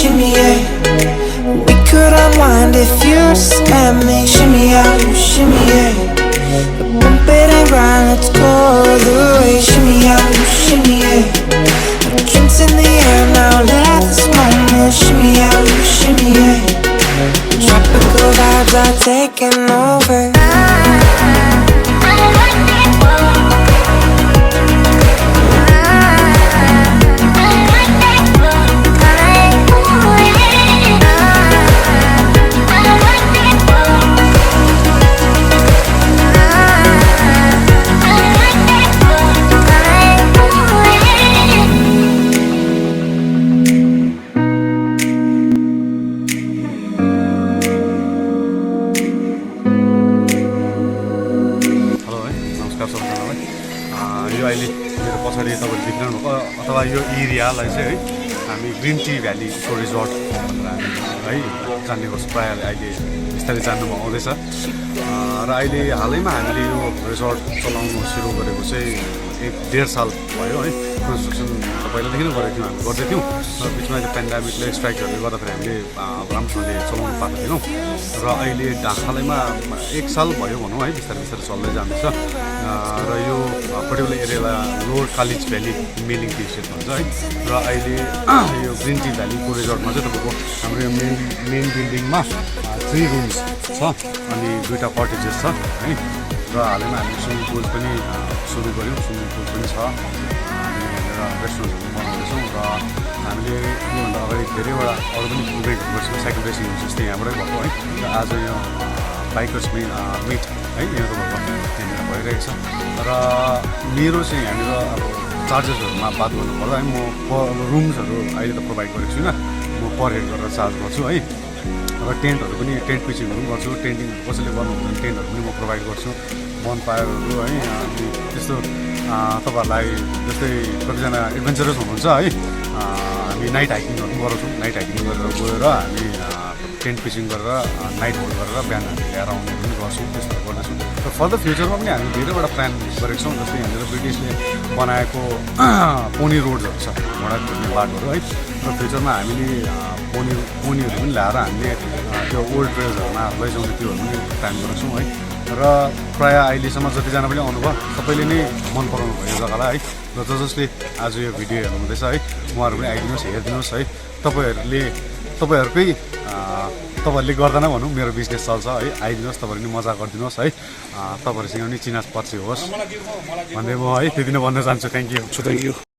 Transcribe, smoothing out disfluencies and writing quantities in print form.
shimmy yeah. We could unwind if you just let me. Shimmy out, you shimmy yeah. Bump it and grind, let's go the way. Shimmy out, you shimmy yeah. Drinks in the air now, let this moment. Shimmy out, you shimmy yeah. Tropical vibes are taking over. यो अहिले मेरो पछाडि तपाईहरु देख्नुहुन्छ अथवा यो एरियालाई चाहिँ है हामी green tea valley eco resort भनेर हामी है जान्ने गर्छौँ। प्रायःले अहिले बिस्तारै जान्नुमा आउँदैछ र अहिले हालैमा हामीले यो रिजोर्ट चलाउनु सुरु गरेको चाहिँ 1.5 साल भयो है। कन्स्ट्रक्सन पहिला देखि नै गरेको थियौँ, हामी गर्दै थियौँ र बिचमा यो पेन्डेमिकले स्ट्राइकहरूले गर्दाखेरि हामीले राम्रोसँगले चलाउनु पाएको थिएनौँ र अहिले हालैमा 1 साल भयो भनौँ है, बिस्तारै बिस्तारै चल्दै जाँदैछ र यो पर्टिकुलर एरियालाई लोवर कालेज भ्याली मेलिङ टी एस्टेट भन्छ है। र अहिले यो ग्रिन टी भ्यालीको रिजोर्टमा चाहिँ तपाईँको हाम्रो यो मेन बिल्डिङमा 3 रुम्स छ अनि 2टा कटेजेस छ है। र हालैमा हामीले स्विमिङ पुल पनि सुरु गऱ्यौँ, स्विमिङ पुल पनि छ, हामी यहाँनिर रेस्टुरेन्टहरू बनाउँदैछौँ र हामीले योभन्दा अगाडि धेरैवटा अरू पनि इभेन्टहरू गर्छौँ, साइकल रेसिङ जस्तै यहाँबाटै भएको है। र आज यो बाइकर्स मिट है यहाँ तपाईँको यहाँनिर भइरहेको छ र मेरो चाहिँ यहाँनिर अब चार्जेसहरूमा बात गर्नुपर्दा है म रुम्सहरू अहिले त प्रोभाइड गरेको छुइनँ, म पर हेड गरेर चार्ज गर्छु है। र टेन्टहरू पनि टेन्ट पिचिङहरू पनि गर्छु, टेन्टिङ कसैले गर्नुहुन्छ भने टेन्टहरू पनि म प्रोभाइड गर्छु, बनफायरहरू है। अनि त्यस्तो तपाईँहरूलाई जस्तै कतिजना एडभेन्चरस हुनुहुन्छ है, हामी नाइट हाइकिङहरू पनि गराउँछौँ, नाइट हाइकिङ गरेर गएर हामी टेन्ट पिचिङ गरेर नाइट होल्ड गरेर बिहान हामी ल्याएर आउने पनि गर्छौँ, त्यस्तोहरू गर्दैछौँ। र फर्दर फ्युचरमा पनि हामी धेरैवटा प्लान गरेको छौँ, जस्तै यहाँनिर ब्रिटिसले बनाएको पोनी रोड्सहरू छ, घोडा कुद्ने बाटोहरू है। र फ्युचरमा हामीले पोनीहरू पनि ल्याएर हामीले त्यो ओल्ड ट्रेल्सहरूमा लैजाउने त्योहरू पनि प्लान गरेको छौँ है। र प्रायः अहिलेसम्म जतिजना पनि आउनुभयो सबैले नै मन पराउनु भयो यो जग्गालाई है। र जसले आज यो भिडियो हेर्नुहुँदैछ है उहाँहरू पनि आइदिनुहोस्, हेरिदिनुहोस् है। तपाईँहरूले गर्दा नै भनौँ मेरो बिजनेस चल्छ है, आइदिनुहोस्, तपाईँहरू पनि मजा गरिदिनुहोस् है, तपाईँहरूसँग पनि चिनाज परिचय होस् भन्दै म है त्यति नै भन्न चाहन्छु। Thank you.